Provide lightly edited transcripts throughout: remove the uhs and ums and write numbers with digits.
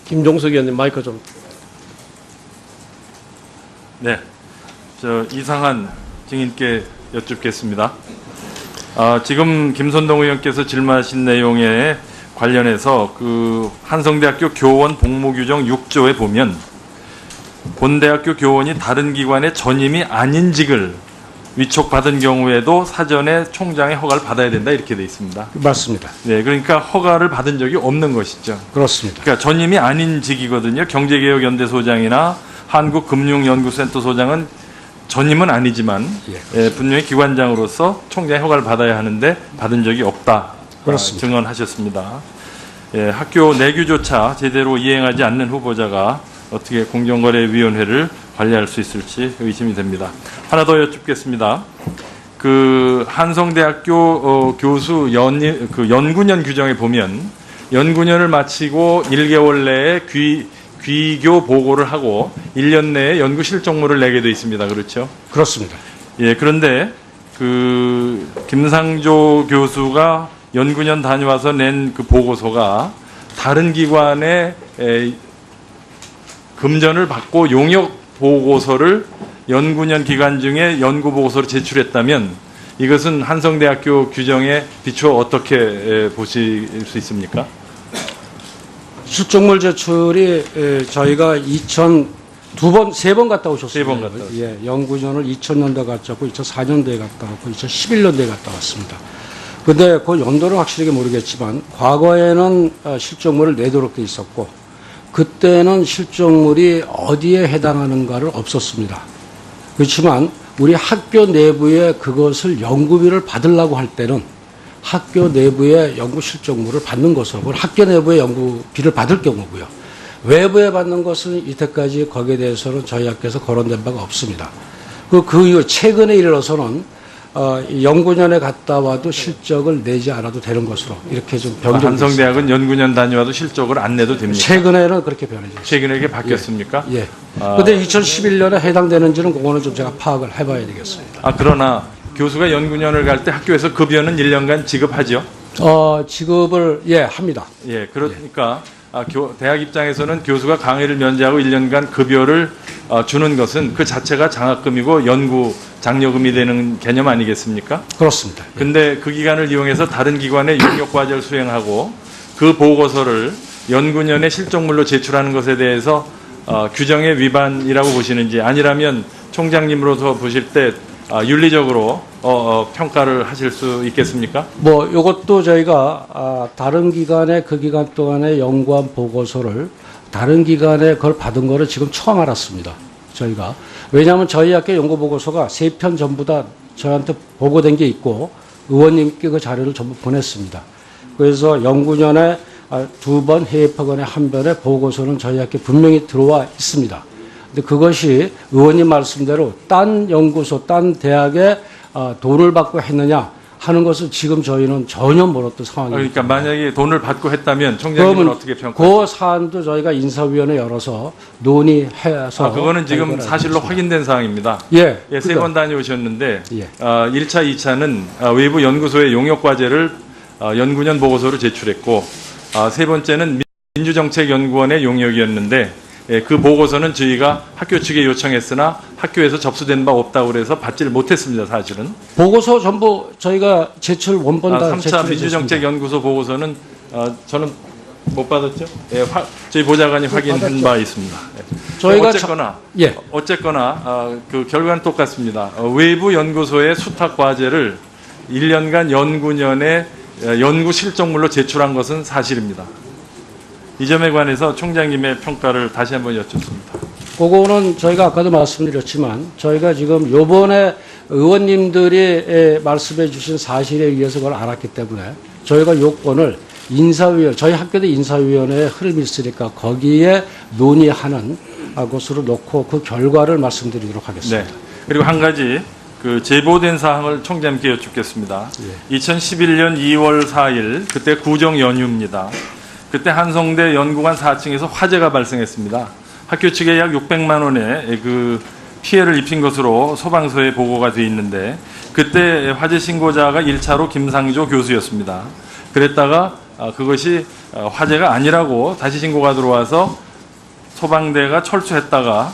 김종석 의원님 마이크 좀. 네, 이상한 증인께 여쭙겠습니다. 지금 김선동 의원께서 질문하신 내용에 관련해서 그 한성대학교 교원 복무규정 6조에 보면 본 대학교 교원이 다른 기관의 전임이 아닌 직을 위촉받은 경우에도 사전에 총장의 허가를 받아야 된다 이렇게 돼 있습니다. 맞습니다. 네, 그러니까 허가를 받은 적이 없는 것이죠. 그렇습니다. 그러니까 전임이 아닌 직이거든요. 경제개혁연대소장이나 한국금융연구센터 소장은 전임은 아니지만 분명히 기관장으로서 총장의 허가를 받아야 하는데 받은 적이 없다. 그렇습니다. 증언하셨습니다. 학교 내규조차 제대로 이행하지 않는 후보자가 어떻게 공정거래위원회를 관리할 수 있을지 의심이 됩니다. 하나 더 여쭙겠습니다. 그 한성대학교 교수 연구년 규정에 보면 연구년을 마치고 1개월 내에 귀교 보고를 하고 1년 내에 연구 실적물을 내게 돼 있습니다. 그렇죠? 그렇습니다. 예, 그런데 그 김상조 교수가 연구년 다녀와서 낸 그 보고서가 다른 기관의 금전을 받고 용역 보고서를 연구년 기간 중에 연구 보고서를 제출했다면 이것은 한성대학교 규정에 비추어 어떻게 보실 수 있습니까? 실적물 제출이 저희가 세 번 갔다 오셨습니다. 세 번 갔다 왔습니다. 예, 연구년을 2000년도에 갔다 왔고 2004년도에 갔다 왔고 2011년도에 갔다 왔습니다. 근데 그 연도를 확실하게 모르겠지만 과거에는 실적물을 내도록 돼 있었고 그때는 실적물이 어디에 해당하는가를 없었습니다. 그렇지만 우리 학교 내부에 그것을 연구비를 받으려고 할 때는 학교 내부에 연구 실적물을 받는 것으로 학교 내부에 연구비를 받을 경우고요. 외부에 받는 것은 이때까지 거기에 대해서는 저희 학교에서 거론된 바가 없습니다. 그 이후 최근에 이르러서는 연구년에 갔다 와도 실적을 내지 않아도 되는 것으로 이렇게 좀 변경됐습니다. 한성대학은 연구년 다녀와도 실적을 안 내도 됩니까? 최근에는 그렇게 변해졌습니다. 최근에 이게 바뀌었습니까? 예. 그런데 2011년에 해당되는지는 그거는 좀 제가 파악을 해봐야 되겠습니다. 그러나 교수가 연구년을 갈 때 학교에서 급여는 1년간 지급하죠? 지급을 합니다. 예, 그러니까 대학 입장에서는 교수가 강의를 면제하고 1년간 급여를 주는 것은 그 자체가 장학금이고 연구 장려금이 되는 개념 아니겠습니까? 그렇습니다. 근데 그 기간을 이용해서 다른 기관의 용역 과제를 수행하고 그 보고서를 연구년의 실적물로 제출하는 것에 대해서 규정의 위반이라고 보시는지 아니라면 총장님으로서 보실 때 윤리적으로 평가를 하실 수 있겠습니까? 이것도 저희가 다른 기관의 그 기간 동안에 연구한 보고서를 다른 기관에 그걸 받은 거를 지금 처음 알았습니다. 저희가. 왜냐하면 저희 학교 연구 보고서가 3편 전부 다 저한테 보고된 게 있고 의원님께 그 자료를 전부 보냈습니다. 그래서 연구년에 2번, 해외학원에 1번의 보고서는 저희 학교에 분명히 들어와 있습니다. 근데 그것이 의원님 말씀대로 딴 연구소, 딴 대학에 돈을 받고 했느냐 하는 것은 지금 저희는 전혀 모르던 상황입니다. 그러니까 만약에 돈을 받고 했다면 총장님은 어떻게 평가하세요? 그 사안도 저희가 인사위원회 열어서 논의해서 그거는 지금 사실로 확인된 사항입니다. 예, 3번 다녀오셨는데 1차, 2차는 외부 연구소의 용역 과제를 연구년 보고서로 제출했고 3번째는 민주정책연구원의 용역이었는데 그 보고서는 저희가 학교 측에 요청했으나 학교에서 접수된 바 없다고 그래서 받지를 못했습니다. 사실은. 보고서 전부 저희가 제출 원본 다 3차 민주정책연구소 보고서는 저는 못 받았죠? 예, 저희 보좌관이 확인한 바 있습니다. 저희가 어쨌거나 그 결과는 똑같습니다. 외부 연구소의 수탁 과제를 1년간 연구년에 연구 실적물로 제출한 것은 사실입니다. 이 점에 관해서 총장님의 평가를 다시 한번 여쭙습니다. 그거는 저희가 아까도 말씀드렸지만 저희가 지금 요번에 의원님들이 말씀해 주신 사실에 의해서 그걸 알았기 때문에 저희가 요건을 저희 학교도 인사위원회에 흐름이 있으니까 거기에 논의하는 것으로 놓고 그 결과를 말씀드리도록 하겠습니다. 네. 그리고 한 가지 그 제보된 사항을 총장님께 여쭙겠습니다. 2011년 2월 4일 그때 구정 연휴입니다. 그때 한성대 연구관 4층에서 화재가 발생했습니다. 학교 측에 약 600만 원의 그 피해를 입힌 것으로 소방서에 보고가 돼 있는데 그때 화재 신고자가 1차로 김상조 교수였습니다. 그랬다가 그것이 화재가 아니라고 다시 신고가 들어와서 소방대가 철수했다가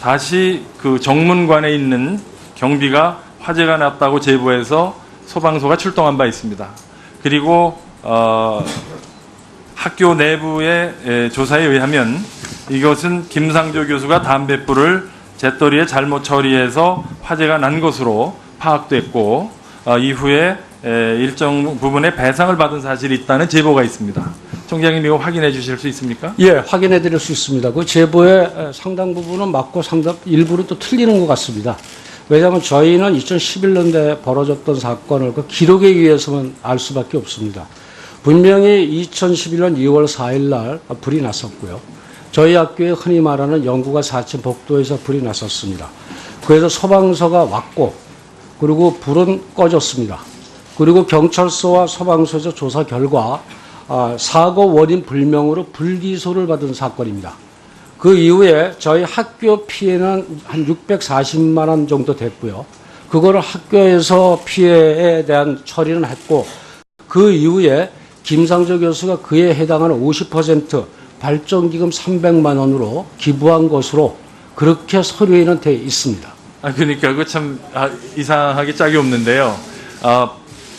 다시 그 정문관에 있는 경비가 화재가 났다고 제보해서 소방서가 출동한 바 있습니다. 그리고 학교 내부의 조사에 의하면 이것은 김상조 교수가 담뱃불을 재떨이에 잘못 처리해서 화재가 난 것으로 파악됐고 이후에 일정 부분의 배상을 받은 사실이 있다는 제보가 있습니다. 총장님 이거 확인해 주실 수 있습니까? 예, 확인해 드릴 수 있습니다. 그 제보의 상당 부분은 맞고 일부는 또 틀리는 것 같습니다. 왜냐하면 저희는 2011년도에 벌어졌던 사건을 그 기록에 의해서만 알 수밖에 없습니다. 분명히 2011년 2월 4일 날 불이 났었고요. 저희 학교에 흔히 말하는 영구가 4층 복도에서 불이 났었습니다. 그래서 소방서가 왔고 그리고 불은 꺼졌습니다. 그리고 경찰서와 소방서에서 조사 결과 사고 원인 불명으로 불기소를 받은 사건입니다. 그 이후에 저희 학교 피해는 한 640만 원 정도 됐고요. 그거를 학교에서 피해에 대한 처리는 했고 그 이후에 김상조 교수가 그에 해당하는 50% 발전기금 300만 원으로 기부한 것으로 그렇게 서류에는 돼 있습니다. 그러니까 그 참 이상하게 짝이 없는데요.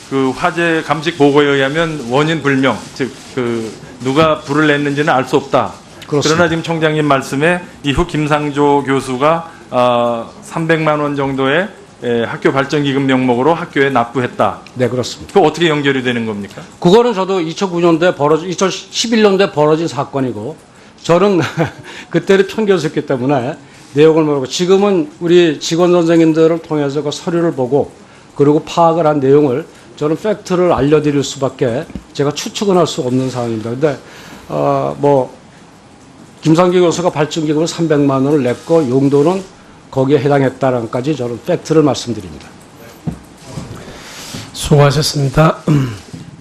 그 화재 감식 보고에 의하면 원인 불명, 즉 그 누가 불을 냈는지는 알 수 없다. 그렇습니다. 그러나 지금 총장님 말씀에 이후 김상조 교수가 300만 원 정도의 학교 발전기금 명목으로 학교에 납부했다. 네, 그렇습니다. 그 어떻게 연결이 되는 겁니까? 그거는 저도 2011년도에 벌어진 사건이고 저는 그때를 편교수였기 때문에 내용을 모르고 지금은 우리 직원 선생님들을 통해서 그 서류를 보고 그리고 파악을 한 내용을 저는 팩트를 알려드릴 수밖에 제가 추측은 할 수 없는 상황입니다. 근데 김상규 교수가 발전기금을 300만 원을 냈고 용도는 거기에 해당했다는까지 저는 팩트를 말씀드립니다. 수고하셨습니다.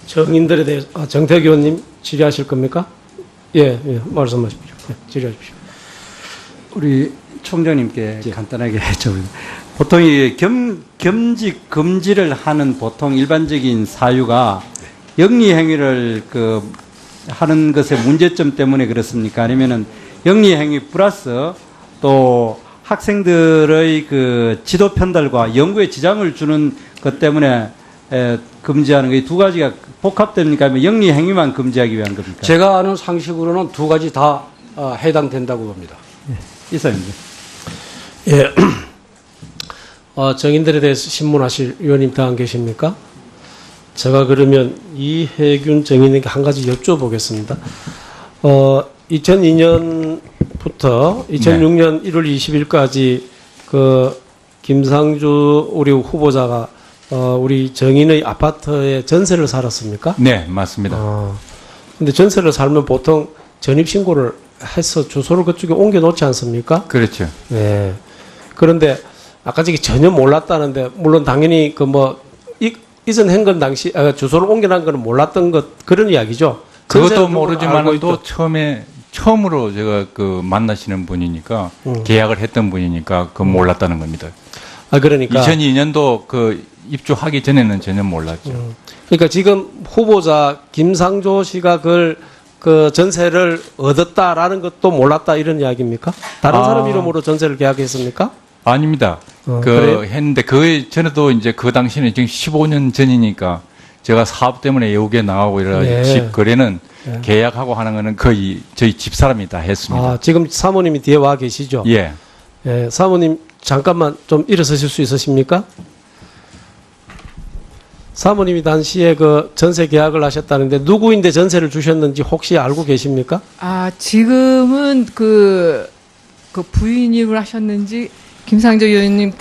정인들에 대해서 정태규 의원님 질의하실 겁니까? 예, 말씀하십시오. 질의하십시오. 우리 총장님께 간단하게 여쭤봅니다. 보통 이 겸직 금지를 하는 보통 일반적인 사유가 영리 행위를 하는 것의 문제점 때문에 그렇습니까? 아니면은 영리 행위 플러스 또 학생들의 그 지도 편달과 연구에 지장을 주는 것 때문에 금지하는 게 두 가지가 복합됩니까? 아니면 영리 행위만 금지하기 위한 겁니까? 제가 아는 상식으로는 두 가지 다 해당된다고 봅니다. 이사입니다. 예. 정인들에 대해서 신문하실 의원님 더 안 계십니까? 제가 그러면 이혜균 정인에게 한 가지 여쭤보겠습니다. 2002년부터 2006년 1월 20일까지 그 김상주 우리 후보자가 우리 정인의 아파트에 전세를 살았습니까? 네, 맞습니다. 근데 전세를 살면 보통 전입신고를 해서 주소를 그쪽에 옮겨 놓지 않습니까? 그렇죠. 네. 그런데 아까 저기 전혀 몰랐다는데 물론 당연히 이전 행건 당시 주소를 옮겨난 거는 몰랐던 것 그런 이야기죠. 그것도 모르지만 또 처음으로 제가 만나시는 분이니까 계약을 했던 분이니까 몰랐다는 겁니다. 그러니까 2002년도 입주하기 전에는 전혀 몰랐죠. 그러니까 지금 후보자 김상조 씨가 그 전세를 얻었다라는 것도 몰랐다 이런 이야기입니까? 다른 사람 이름으로 전세를 계약했습니까? 아닙니다. 그래요? 했는데 그 전에도 이제 그 당시는 지금 15년 전이니까 제가 사업 때문에 외국에 나가고 이래 네. 집 거래는 계약하고 하는 거는 거의 저희 집사람이 다 했습니다. 지금 사모님이 뒤에 와 계시죠? 예. 예, 사모님 잠깐만 좀 일어서실 수 있으십니까? 사모님이 당시에 그 전세 계약을 하셨다는데 누구인데 전세를 주셨는지 혹시 알고 계십니까? 지금은 그 부인님을 하셨는지 김상조 의원님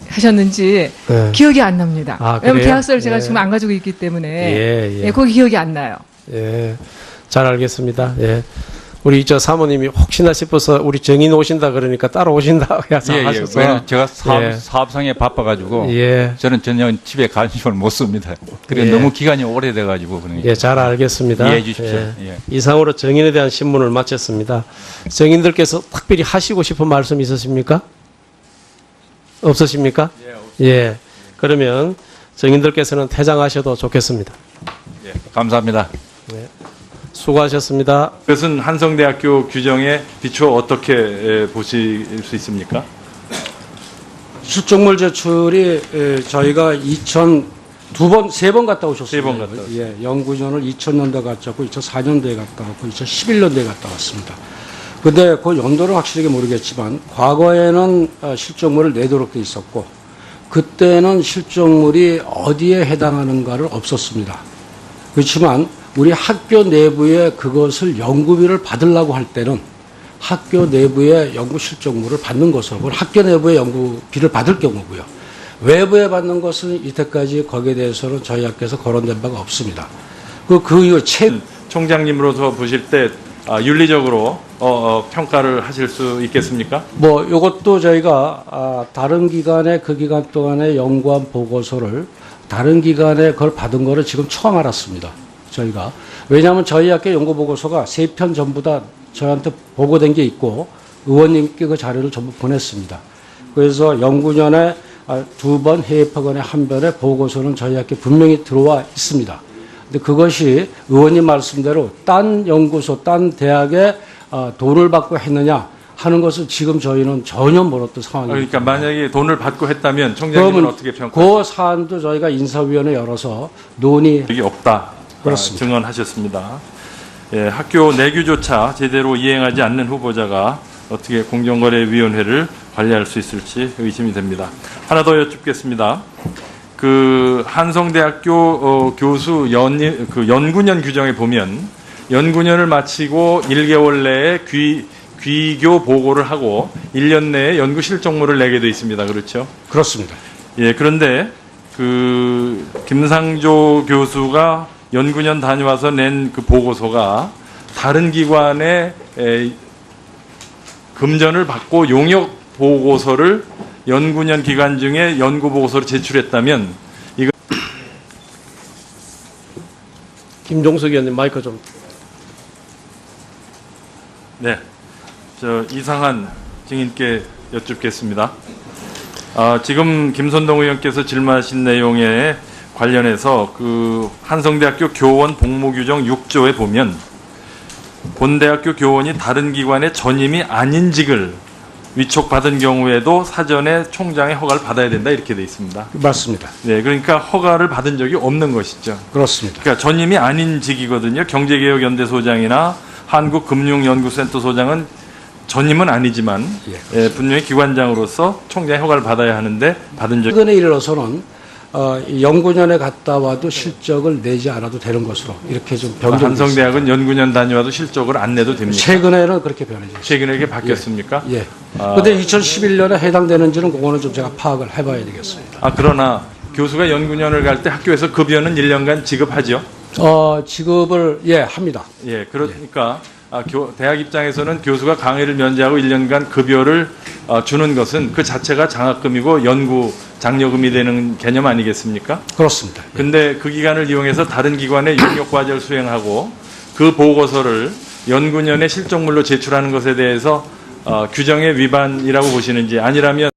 하셨는지 네. 기억이 안 납니다. 왜냐면 그래요? 계약서를 제가 예. 지금 안 가지고 있기 때문에 예. 거기 기억이 안 나요. 예, 잘 알겠습니다. 예. 우리 사모님이 혹시나 싶어서 우리 정인 오신다 그러니까 따로 오신다 해서 하셔서 왜냐면 제가 예. 사업상에 바빠가지고 예. 저는 전혀 집에 관심을 못 씁니다. 그래 예. 너무 기간이 오래돼가지고 그러니까. 예, 잘 알겠습니다. 이해해 주십시오. 예. 이상으로 정인에 대한 신문을 마쳤습니다. 정인들께서 특별히 하시고 싶은 말씀 있으십니까? 없으십니까? 예. 그러면 정인들께서는 퇴장하셔도 좋겠습니다. 예, 감사합니다. 수고하셨습니다. 그것은 한성대학교 규정에 비추어 어떻게 보실 수 있습니까? 실적물 제출이 저희가 세 번 갔다 오셨습니다. 세번 갔다 오셨어요. 예, 연구전을 2000년대 갔다 왔고 2004년도에 갔다 왔고 2011년도에 갔다 왔습니다. 근데 그 연도를 확실하게 모르겠지만 과거에는 실적물을 내도록 돼 있었고 그때는 실적물이 어디에 해당하는가를 없었습니다. 그렇지만 우리 학교 내부에 그것을 연구비를 받으려고 할 때는 학교 내부에 연구 실적물을 받는 것으로 그건 학교 내부에 연구비를 받을 경우고요. 외부에 받는 것은 이때까지 거기에 대해서는 저희 학교에서 거론된 바가 없습니다. 그 이후 총장님으로서 보실 때 윤리적으로 평가를 하실 수 있겠습니까? 요것도 저희가 다른 기관의 그 기간 동안에 연구한 보고서를 다른 기관에 그걸 받은 거를 지금 처음 알았습니다. 저희가. 왜냐하면 저희 학교 연구 보고서가 3편 전부 다 저한테 보고된 게 있고 의원님께 그 자료를 전부 보냈습니다. 그래서 연구년에 2번, 해외학원에 1번의 보고서는 저희 학교에 분명히 들어와 있습니다. 근데 그것이 의원님 말씀대로 딴 연구소, 딴 대학에 돈을 받고 했느냐 하는 것을 지금 저희는 전혀 모르던 상황입니다. 그러니까 만약에 돈을 받고 했다면 총장님은 그러면 어떻게 평가하십니까? 그 사안도 저희가 인사위원회 열어서 논의 적이 없다. 그렇습니다. 증언하셨습니다. 예, 학교 내규조차 제대로 이행하지 않는 후보자가 어떻게 공정거래위원회를 관리할 수 있을지 의심이 됩니다. 하나 더 여쭙겠습니다. 그 한성대학교 교수 연구년 규정에 보면 연구년을 마치고 1개월 내에 귀교 보고를 하고 1년 내에 연구 실적물을 내게 돼 있습니다. 그렇죠? 그렇습니다. 예, 그런데 그 김상조 교수가 연구년 다녀와서 낸 그 보고서가 다른 기관에 금전을 받고 용역 보고서를 연구년 기간 중에 연구 보고서를 제출했다면 이거 김종석 의원님 마이크 좀. 네, 이상한 증인께 여쭙겠습니다. 지금 김선동 의원께서 질문하신 내용에 관련해서 그 한성대학교 교원 복무규정 6조에 보면 본 대학교 교원이 다른 기관의 전임이 아닌 직을 위촉받은 경우에도 사전에 총장의 허가를 받아야 된다 이렇게 돼 있습니다. 맞습니다. 네, 그러니까 허가를 받은 적이 없는 것이죠. 그렇습니다. 그러니까 전임이 아닌 직이거든요. 경제개혁연대소장이나 한국금융연구센터 소장은 전임은 아니지만 분명히 기관장으로서 총장의 허가를 받아야 하는데 받은 적이 최근에 이르러서는 연구년에 갔다 와도 실적을 내지 않아도 되는 것으로 이렇게 좀 변경이 한성대학은 연구년 다녀와도 실적을 안 내도 됩니까? 최근에는 그렇게 변해졌습니다. 최근에 이게 바뀌었습니까? 예. 근데 2011년에 해당되는지는 그거는 좀 제가 파악을 해봐야 되겠습니다. 그러나 교수가 연구년을 갈 때 학교에서 급여는 1년간 지급하죠? 지급을 합니다. 예, 그러니까 대학 입장에서는 교수가 강의를 면제하고 1년간 급여를 주는 것은 그 자체가 장학금이고 연구 장려금이 되는 개념 아니겠습니까? 그렇습니다. 근데 그 기간을 이용해서 다른 기관의 용역 과제를 수행하고 그 보고서를 연구년의 실적물로 제출하는 것에 대해서 규정의 위반이라고 보시는지 아니라면